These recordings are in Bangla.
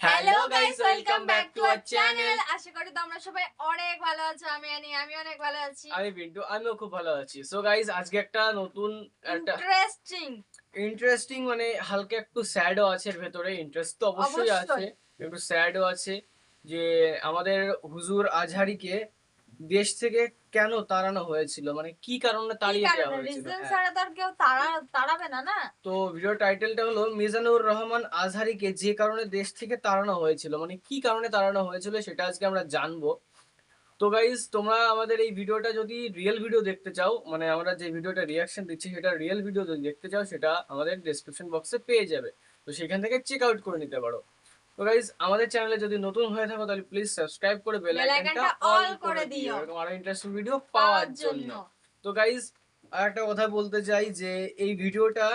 Hello guys, welcome back to our channel. আশা করি তোমরা সবাই অনেক ভালো আছো। আমি অনেক ভালো আছি। আমি বিন্টু, আমিও খুব ভালো আছি। সো গাইস, আজকে একটা নতুন ইন্টারেস্টিং মানে হালকা একটু স্যাডও আছে এর ভেতরে। ইন্টারেস্ট তো অবশ্যই আছে, একটু স্যাডও আছে যে আমাদের হুজুর আজহারিকে দেশ থেকে কেন তাড়ানো হয়েছিল, মানে কি কারণে তাড়িয়ে দেওয়া হয়েছিল। রিজন ছাড়া তো আর কেউ তাড়াবে না না। তো ভিডিও টাইটেলটা হলো মিজানুর রহমান আজহারিকে যে কারণে দেশ থেকে তাড়ানো হয়েছিল, মানে কি কারণে তাড়ানো হয়েছিল সেটা আজকে আমরা জানবো। তো গাইজ, তোমরা আমাদের এই ভিডিওটা যদি রিয়েল ভিডিও দেখতে চাও, মানে আমরা যে ভিডিওটা রিয়াকশন দিচ্ছি সেটা রিয়েল ভিডিও যদি দেখতে চাও, সেটা আমাদের ডেসক্রিপশন বক্সে পেয়ে যাবে। তো সেখান থেকে চেক আউট করে নিতে পারো। তো গাইজ, আমাদের চ্যানেলে যদি নতুন হয়ে থাকো তাহলে প্লিজ সাবস্ক্রাইব করে বেল আইকনটা অল করে দিও এরকম আরো ইন্টারেস্টিং ভিডিও পাওয়ার জন্য। তো গাইজ, আর একটা কথা বলতে চাই যে এই ভিডিওটা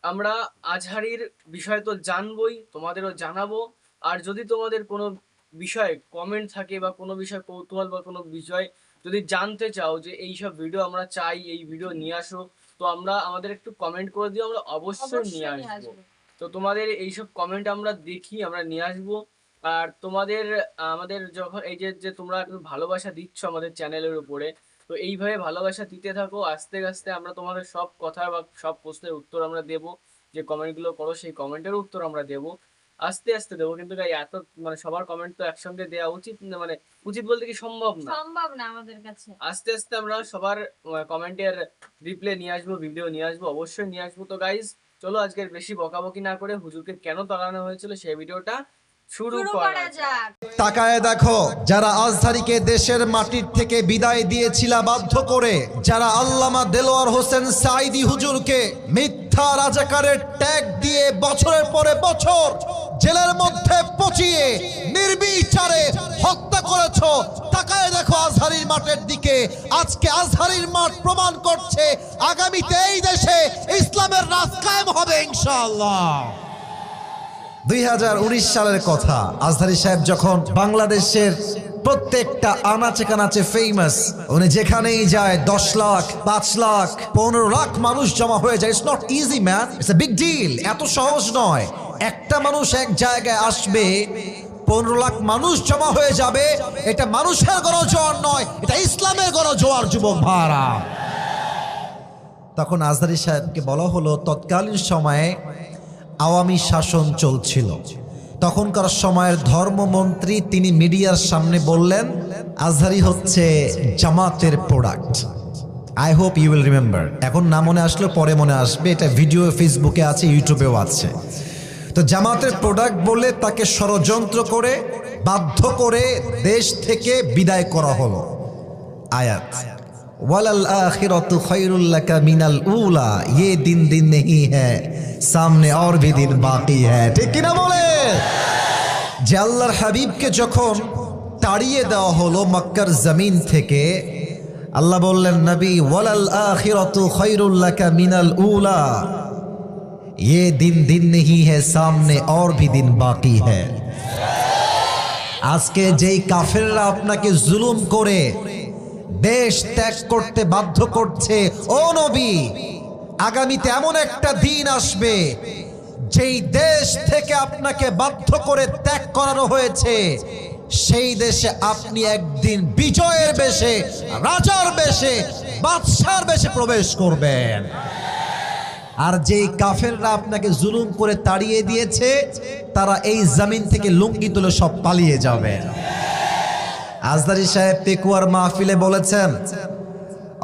আমরা আজহারির বিষয় তো জানবই, তোমাদেরও জানাবো। আর যদি তোমাদের কোনো বিষয়ে কমেন্ট থাকে বা কোনো বিষয় কৌতূহল বা কোনো বিষয় যদি জানতে চাও যে এইসব ভিডিও আমরা চাই, এই ভিডিও নিয়ে আসো, তো আমরা আমাদের একটু কমেন্ট করে দিও, আমরা অবশ্যই নিয়ে আসবো। তো তোমাদের এইসব কমেন্ট আমরা দেখি, আমরা নিয়ে আসবো। আর তোমাদের আমাদের যখন এই যে তোমরা একটু ভালোবাসা দিচ্ছ আমাদের চ্যানেলের উপরে, তো এইভাবে ভালোবাসা দিতে থাকো। আস্তে আস্তে আমরা তোমাদের সব কথা বা সব প্রশ্নের উত্তর আমরা দেবো। যে কমেন্টগুলো করো সেই কমেন্টের উত্তর আমরা দেবো, আস্তে আস্তে দেবো। কিন্তু গাই এত মানে সবার কমেন্ট তো একসঙ্গে দেওয়া উচিত না, মানে উচিত বলতে কি সম্ভব না আমাদের কাছে। আস্তে আস্তে আমরা সবার কমেন্টের রিপ্লাই নিয়ে আসবো, ভিডিও নিয়ে আসবো, অবশ্যই নিয়ে আসবো। তো গাইজ, চলো আজকের বেশি বকাবকি না করে হুজুরকে কেন তাড়ানো হয়েছিল সেই ভিডিওটা শুরু করা যাক। তাকায় দেখো, যারা আজহারিকে দেশের মাটির থেকে বিদায় দিয়েছিল বাধ্য করে, যারা আল্লামা দেলোয়ার হোসেন সাইদি হুজুরকে মিথ্যা রাজাকারের ট্যাগ দিয়ে বছরের পরে বছর জেলের মধ্যে পচিয়ে নির্বিচারে হত্যা করেছো, তাকায় দেখো আজহারির মাঠের দিকে। আজকে আজহারির মাঠ প্রমাণ করছে আগামীতে এই দেশে ইসলামের রাজ কায়েম হবে ইনশাআল্লাহ। 2019 সালের কথা, আজহারি সাহেব যখন বাংলাদেশের প্রত্যেকটা আনাচে কানাচে ফেমাস, উনি যেখানেই যায় 10 লাখ 5 লাখ 15 লাখ মানুষ জমা হয়ে যায়। It's not easy man, it's a big deal. এত সহজ নয়। একটা মানুষ এক জায়গায় আসবে, 15 লাখ মানুষ জমা হয়ে যাবে। এটা মানুষের গণজোয়ার নয়, এটা ইসলামের গণজোয়ার যুবক ভাইরা। তখন আজহারি সাহেবকে বলা হলো, তৎকালীন সময়ে আওয়ামী শাসন চলছিল, তখনকার সময়ের ধর্মমন্ত্রী তিনি মিডিয়ার সামনে বললেন আজহারি হচ্ছে জামাতের product. I hope you will remember. এখন না মনে আসলে পরে মনে আসবে, এটা ভিডিও ফেসবুকে আছে, ইউটিউবেও আছে। তো জামাতের প্রোডাক্ট বলে তাকে ষড়যন্ত্র করে বাধ্য করে দেশ থেকে বিদায় করা হলো। আয়াত, ওয়ালাল আখিরাতু খায়রুল লাকা মিনাল উলা, ये दिन दिन नहीं है, সামনে और भी दिन बाकी है। ঠিক কিনা বলে? যে আল্লাহর হাবিবকে যখন তাড়িয়ে দেওয়া হলো মক্কার জমিন থেকে, আল্লাহ বললেন নবী, ওয়ালাল আখিরাতু খায়রুল লাকা মিনাল উলা, ये दिन दिन नहीं है, सामने और भी दिन बाकी है। আজকে যেই কাফেররা আপনাকে জুলুম করে দেশ ত্যাগ করতে বাধ্য করছে, ও নবী, আগামীতে এমন একটা দিন আসবে যেই দেশ থেকে আপনাকে বাধ্য করে ত্যাগ করানো হয়েছে, সেই দেশে আপনি একদিন বিজয়ের বেশে, রাজার বেশে, বাদশার বেশে প্রবেশ করবেন। আর যেই কাফেররা আপনাকে জুলুম করে তাড়িয়ে দিয়েছে, তারা এই জমিন থেকে লুঙ্গি তুলে সব পালিয়ে যাবে। আজহারি সাহেব পেকুয়ার মাহফিলে বলেছেন,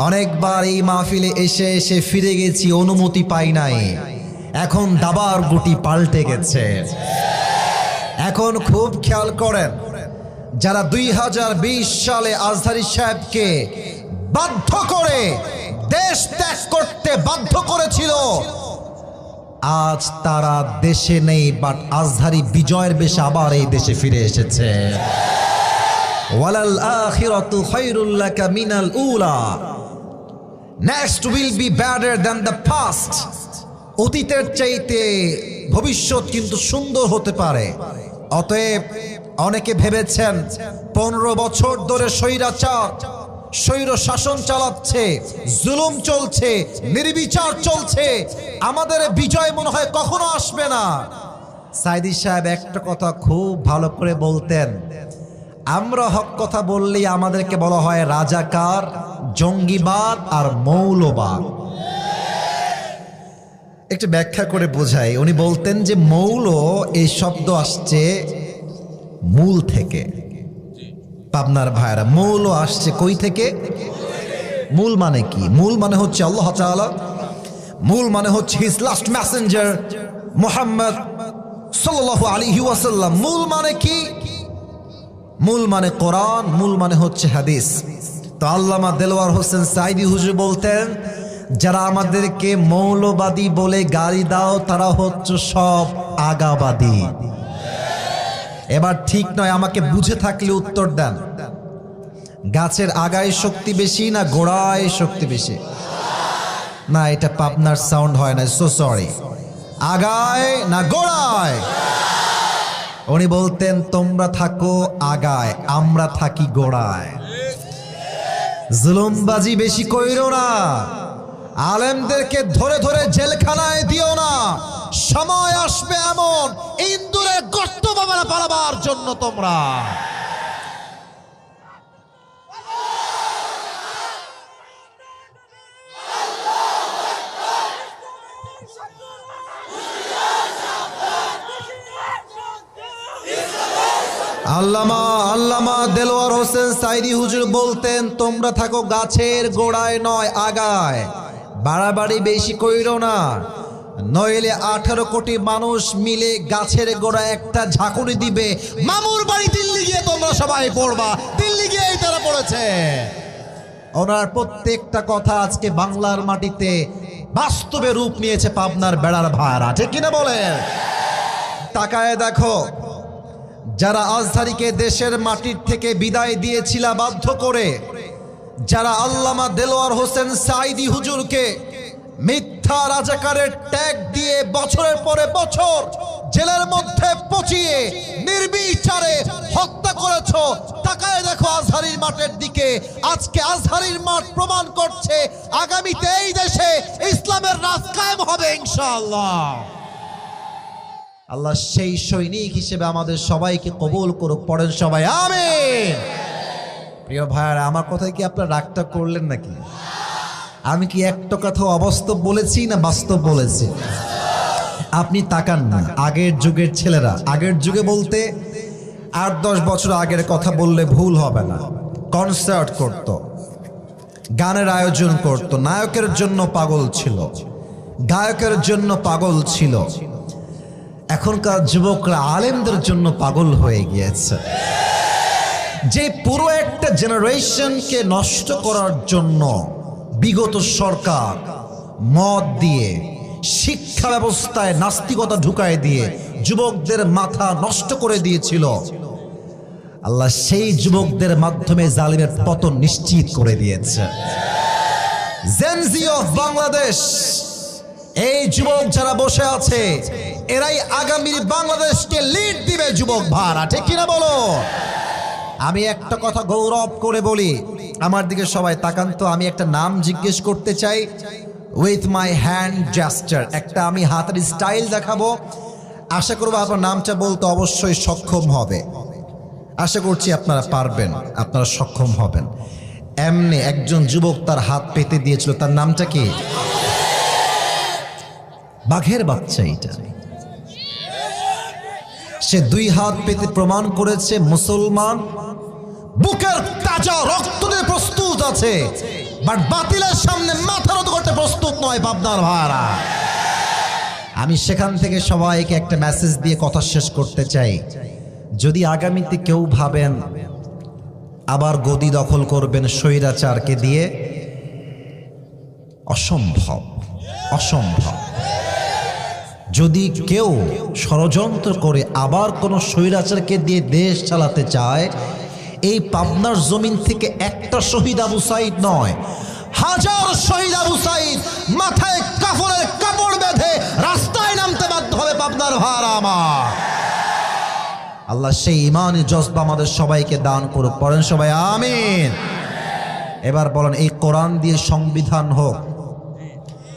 অনেকবার এই মাহফিলে এসে এসে ফিরে গেছি, অনুমতি পাই নাই। এখন দাবার গুটি পাল্টে গেছে। এখন খুব খেয়াল করেন, যারা 2020 সালে আজহারি সাহেবকে বাধ্য করে দেশ ত্যাগ করতে বাধ্য করেছিল, আজ তারা দেশে নেই, বাট আজহারি বিজয়ের বেশে আবার এই দেশে ফিরে এসেছে। ওয়ালাল আখিরাতু খায়রুল লাকা মিনাল উলা, next will be better than the past. অতীতের চাইতে ভবিষ্যৎ কিন্তু সুন্দর হতে পারে। অতএব অনেকে ভেবেছেন 15 বছর ধরে স্বৈর শাসন চালাচ্ছে, জুলুম চলছে, নির্বিচার চলছে, আমাদের বিজয় মনে হয় কখনো আসবে না। সাইদি সাহেব একটা কথা খুব ভালো করে বলতেন, আমরা হক কথা বললেই আমাদেরকে বলা হয় রাজাকার, জঙ্গিবাদ আর মৌলবাদ। একটু ব্যাখ্যা করে বোঝাই। উনি বলতেন যে মৌল এই শব্দ আসছে মূল থেকে। পাবনার ভাইরা, মৌল আসছে কই থেকে? মূল মানে কি? মূল মানে হচ্ছে আল্লাহ তাআলা, মূল মানে হচ্ছে হিজ লাস্ট মেসেঞ্জার মুহাম্মদ সাল্লাল্লাহু আলাইহি ওয়াসাল্লাম। মূল মানে কি? মূল মানে কোরআন, মূল মানে হচ্ছে হাদিস। তো আল্লামা দেলোয়ার হোসেন সাইদি হুজুর বলতেন, যারা আমাদেরকে মৌলবাদী বলে গালি দাও তারা হচ্ছে সব আগাবাদী। এবার ঠিক নয়, আমাকে বুঝে থাকলে উত্তর দেন। গাছের আগায় শক্তি বেশি না গোড়ায় শক্তি বেশি? না, এটা পাবনার সাউন্ড হয় না, সো সরি। আগায় না গোড়ায়? উনি বলতেন তোমরা থাকো আগায়, আমরা থাকি গোড়ায়। জুলুমবাজি বেশি কইরো না, আলেমদেরকে ধরে ধরে জেলখানায় দিও না। সময় আসবে এমন ইন্দুরে গর্ত পালাবার জন্য তোমরা। আল্লামা দেলোয়ার হোসেন সাইদি হুজুর বলতেন তোমরা থাকো গাছের গোড়ায় নয় আগায়। বাড়াবাড়ি বেশি কইরো না, নইলে 18 কোটি মানুষ মিলে গাছের গোড়ায় একটা ঝাঁকুনি দিবে, মামুর বাড়ি দিল্লি গিয়ে তোমরা সবাই পড়বা। দিল্লি গিয়েই তারা পড়েছে। ওনার প্রত্যেকটা কথা আজকে বাংলার মাটিতে বাস্তবে রূপ নিয়েছে পাবনার বেড়ার ভাড়া, ঠিক কিনা বলেন? তাকায় দেখো, যারা আজহারীকে দেশের মাটির থেকে বিদায় দিয়েছিল বাধ্য করে, যারা আল্লামা দেলোয়ার হোসেন সাইদি হুজুরকে মিথ্যা রাজাকারের ট্যাগ দিয়ে বছরের পরে বছর জেলের মধ্যে পচিয়ে নির্বিচারে হত্যা করেছো, তাকায় দেখো আজহারীর মাঠের দিকে। আজকে আজহারীর মাঠ প্রমাণ করছে আগামীতে এই দেশে ইসলামের রাজ কায়েম হবে ইনশাআল্লাহ। আল্লাহ সেই সৈনিক হিসেবে আমাদের সবাইকে কবুল করুক। পড়েন সবাই আমিন। প্রিয় ভাইয়ারা, আমার কথায় কি আপনারা রাগটা করলেন নাকি? আমি কি একটা কথা অবাস্তব বলেছি না বাস্তব বলেছি? আপনি তাকান না, আগের যুগের ছেলেরা, আগের যুগে বলতে 8-10 বছর আগের কথা বললে ভুল হবে না, কনসার্ট করত, গানের আয়োজন করত, নায়কের জন্য পাগল ছিল, গায়কের জন্য পাগল ছিল। এখনকার যুবকরা আলেমদের জন্য পাগল হয়ে গিয়েছে। যে পুরো একটা জেনারেশনকে নষ্ট করার জন্য বিগত সরকার মদ দিয়ে, শিক্ষা ব্যবস্থায় নাস্তিকতা ঢুকায় দিয়ে যুবকদের মাথা নষ্ট করে দিয়েছিল, আল্লাহ সেই যুবকদের মাধ্যমে জালিমের পতন নিশ্চিত করে দিয়েছে। জেনজি অফ বাংলাদেশ, এই যুবক যারা বসে আছে এরাই আগামীর বাংলাদেশকে লিড দিবে যুবক ভাড়া, ঠিক কিনা বলো? আমি একটা কথা গৌরব করে বলি, আমার দিকে সবাই তাকান তো, আমি একটা নাম জিজ্ঞেস করতে চাই উইথ মাই হ্যান্ড জেস্টার। একটা আমি হাতের স্টাইল দেখাবো, আশা করবো আপনার নামটা বলতে অবশ্যই সক্ষম হবে। আশা করছি আপনারা পারবেন, আপনারা সক্ষম হবেন। এমনি একজন যুবক তার হাত পেতে দিয়েছিল, তার নামটা কি? বাঘের বাচ্চা। এটা সে 2 হাত পেতে প্রমাণ করেছে মুসলমান, বুকের তাজা রক্ত দিয়ে প্রস্তুত আছে, বাট বাতিলের সামনে মাথা নত করতে প্রস্তুত নয়। পাবনার ভাইরা, আমি সেখান থেকে সবাইকে একটা মেসেজ দিয়ে কথা শেষ করতে চাই। যদি আগামীতে কেউ ভাবেন আবার গদি দখল করবেন স্বৈরাচারকে দিয়ে, অসম্ভব, অসম্ভব। যদি কেউ ষড়যন্ত্র করে আবার কোনো স্বৈরাচারকে দিয়ে দেশ চালাতে চায়, এই পাবনার জমিন থেকে একটা শহীদ আবু সাইদ নয়, 1000 শহীদ আবু সাইদ মাথায় কাফনের কাপড় বেঁধে রাস্তায় নামতে বাধ্য হবে পাবনার ভাড়া আমার। আল্লাহ সেই ইমানি জজবা আমাদের সবাইকে দান করুক। পড়েন সবাই আমিন। এবার বলেন, এই কোরআন দিয়ে সংবিধান হোক,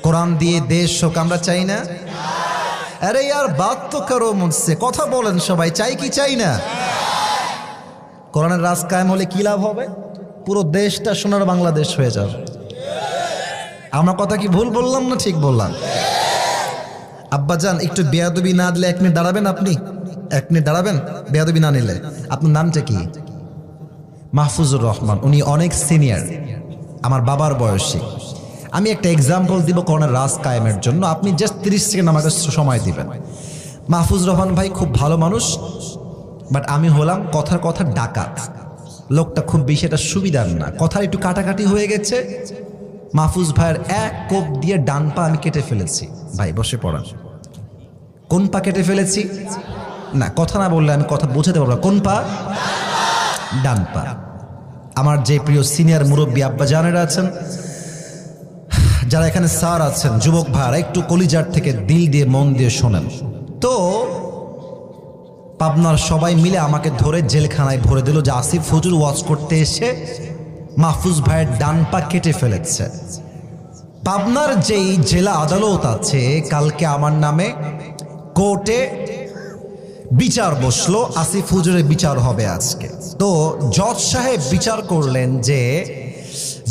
কোরআন দিয়ে দেশ হোক, আমরা চাই না? আরে यार बात तो करो मुझसे, কথা বলেন সবাই, চাই কি চাই না? কোরআনের রাজ কায়েম হলে কি লাভ হবে? পুরো দেশটা সোনার বাংলাদেশ হয়ে যাবে। আমার কথা কি ভুল বললাম না ঠিক বললাম? আব্বাজান একটু বেয়াদবি না দিলে 1 মিনিট দাঁড়াবেন আপনি? 1 মিনিট দাঁড়াবেন বেয়াদবি না নিলে? আপনার নামটা কি? মাহফুজুর রহমান। উনি অনেক সিনিয়র, আমার বাবার বয়সী। আমি একটা এক্সাম্পল দিব কোরআনের রাজ কায়েমের জন্য, আপনি জাস্ট 30 সেকেন্ড আমাকে সময় দিবেন। মাহফুজুর রহমান ভাই খুব ভালো মানুষ, বাট আমি হলাম কথার কথা ডাকাত। লোকটা খুব বেশি এটা সুবিধার না, কথা একটু কাটাকাটি হয়ে গেছে। মাহফুজ ভাইয়ের এক কোপ দিয়ে ডান পা আমি কেটে ফেলেছি। ভাই বসে পড়ান। কোন পা কেটে ফেলেছি? না, কথা না বললে আমি কথা বোঝাতে পারবো না। কোন পা? ডান পা। আমার যে প্রিয় সিনিয়র মুরব্বী আব্বা জানেরা আছেন, যারা এখানে স্যার আছেন, যুবক ভাইরা একটু কলিজার থেকে দিল দিয়ে মন দিয়ে শোনেন তো। পাবনার সবাই মিলে আমাকে ধরে জেলখানায় ভরে দিল যে আসিফ হুজুর ওয়াজ করতে এসে মাহফুজ ভাইয়ের ডান পা কেটে ফেলেছে। পাবনার যেই জেলা আদালত আছে, কালকে আমার নামে কোর্টে বিচার বসলো, আসিফ হুজুরের বিচার হবে আজকে। তো জজ সাহেব বিচার করলেন যে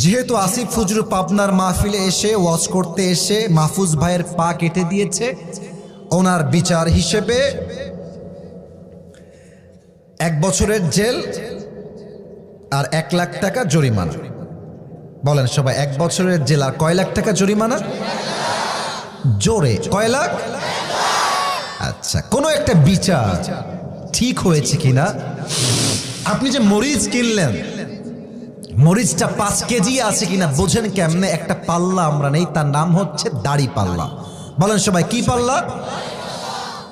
যেহেতু আসিফ হুজুর পাবনার মাহফিলে এসে ওয়াজ করতে এসে মাহফুজ ভাইয়ের পা কেটে দিয়েছে, ওনার বিচার হিসেবে 1 বছরের জেল আর 1 লাখ টাকা জরিমানা। বলেন সবাই, 1 বছরের জেল আর কয় লাখ টাকা জরিমানা? জোরে কয় লাখ? আচ্ছা, কোনো একটা বিচার ঠিক হয়েছে কিনা? আপনি যে মরিচ কিনলেন, মরিচটা 5 কেজি আছে কিনা বোঝেন কেমনে? একটা পাল্লা আমরা নেই, তার নাম হচ্ছে দাড়ি পাল্লা। বলেন সবাই, কি পাল্লা?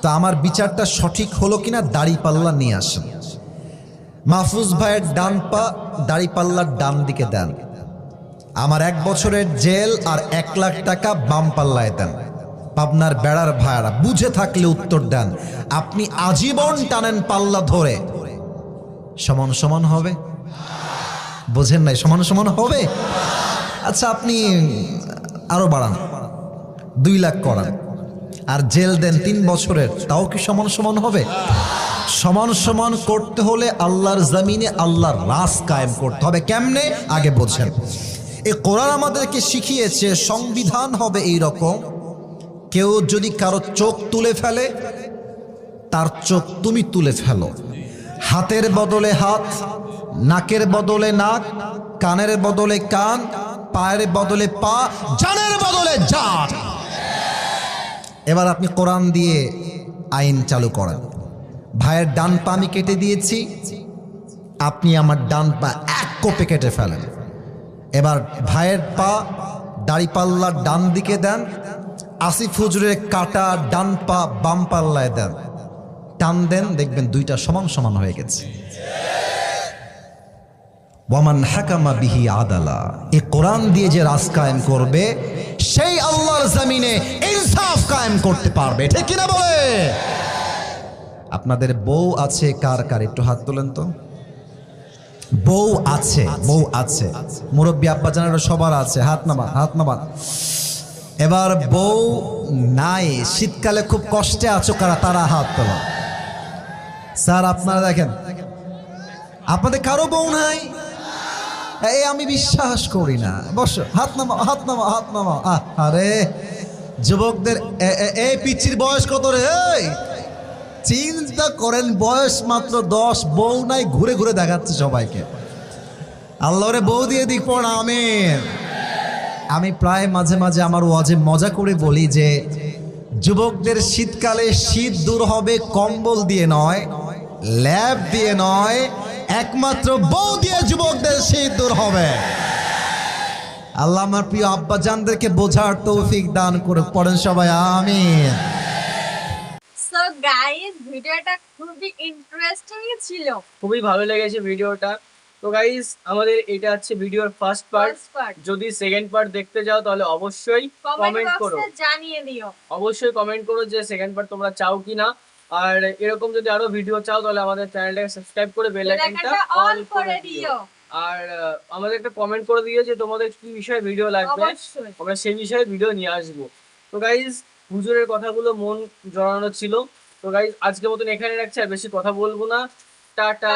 তো আমার বিচারটা সঠিক হলো কিনা দাড়ি পাল্লা নিয়ে আসেন। মাহফুজ ভাইয়ের ডান পা দাড়ি পাল্লার ডান দিকে দেন। আমার 1 বছরের জেল আর 1 লাখ টাকা বাম পাল্লায় দেন। পাবনার বেড়ার ভাইয়ারা বুঝে থাকলে উত্তর দেন। আপনি আজীবন টানেন পাল্লা ধরে, সমান সমান হবে? বোঝেন নাই? সমান সমান হবে? আচ্ছা, আপনি আরো বাড়ান, 2 লাখ করান আর জেল দেন 3 বছরের, তাও কি সমান সমান হবে? সমান সমান করতে হলে আল্লাহর জমিনে আল্লাহর রাজ কায়েম করতে হবে। কেমনে? আগে বোঝেন। এই কোরআন আমাদেরকে শিখিয়েছে সংবিধান হবে এই রকম, কেউ যদি কারো চোখ তুলে ফেলে, তার চোখ তুমি তুলে ফেলো। হাতের বদলে হাত, নাকের বদলে নাক, কানের বদলে কান, পায়ের বদলে পা, জানের বদলে জান। এবার আপনি কোরআন দিয়ে আইন চালু করেন। ভাইয়ের ডান পা আমি কেটে দিয়েছি, আপনি আমার ডান পা 1 কোপে কেটে ফেলেন। এবার ভাইয়ের পা দাড়িপাল্লার ডান দিকে দেন, আসিফ হুজুরের কাটা ডান পা বাম পাল্লায় দেন, টান দেন, দেখবেন 2টা সমান সমান হয়ে গেছে। ওয়ামান হাকামা বিহি আদালা। এই কোরআন দিয়ে যে রাজ কায়েম করবে, সেই আল্লাহর জমিনে ইনসাফ কায়েম করতে পারবে। ঠিক কিনা বলে? আপনাদের বউ আছে কার কার? একটু হাত তোলেন তো। বউ আছে, বউ আছে। মুরব্বী আব্বা জানারা সবার আছে, হাত নামান, হাত নামান। এবার বউ নাই, শীতকালে খুব কষ্টে আছো কারা? তারা হাত তোলা। স্যার আপনারা দেখেন, আপনাদের কারো বউ নাই? এই আমি বিশ্বাস করি না। বসো, হাত নামাও, হাত নামাও, হাত নামাও। আরে যুবকদের এই পিচ্চির বয়স কত রে? চিন্তা করেন, বয়স মাত্র 10, বউ নাই, ঘুরে ঘুরে দেখাচ্ছে সবাইকে। আল্লাহরে বউ দিয়ে দিক পড়, আমিন। আমি প্রায় মাঝে মাঝে আমার ওয়াজে মজা করে বলি যে যুবকদের শীতকালে শীত দূর হবে কম্বল দিয়ে নয়, ল্যাব দিয়ে নয়, একমাত্র বউ দিয়ে যুবকদের শীত দূর হবে। আল্লাহ আমার প্রিয় আব্বা জানদেরকে বোঝার তৌফিক দান করে। পড়েন সবাই আমিন। সো গাইস, ভিডিওটা খুবই ইন্টারেস্টিং ছিল, খুবই ভালো লেগেছে ভিডিওটা। তো গাইস, আমাদের এটা হচ্ছে ভিডিওর ফার্স্ট পার্ট। যদি সেকেন্ড পার্ট দেখতে চাও তাহলে অবশ্যই কমেন্ট করো, জানিয়ে দিও। অবশ্যই কমেন্ট করো যে সেকেন্ড পার্ট তোমরা চাও কিনা। আর এরকম যদি আরো ভিডিও চাও তাহলে আমাদের চ্যানেলটাকে সাবস্ক্রাইব করে বেল আইকনটা অল করে দিও। আর আমাদের একটা কমেন্ট করে দিও যে তোমাদের কি বিষয়ে ভিডিও লাগবে, অবশ্যই আমরা সেই বিষয়ে ভিডিও নিয়ে আসবো। তো গাইস, হুজুরের কথাগুলো মন জড়ানো ছিল। তো গাইজ আজকের মতন এখানে রাখছি, আর বেশি কথা বলবো না। টাটা।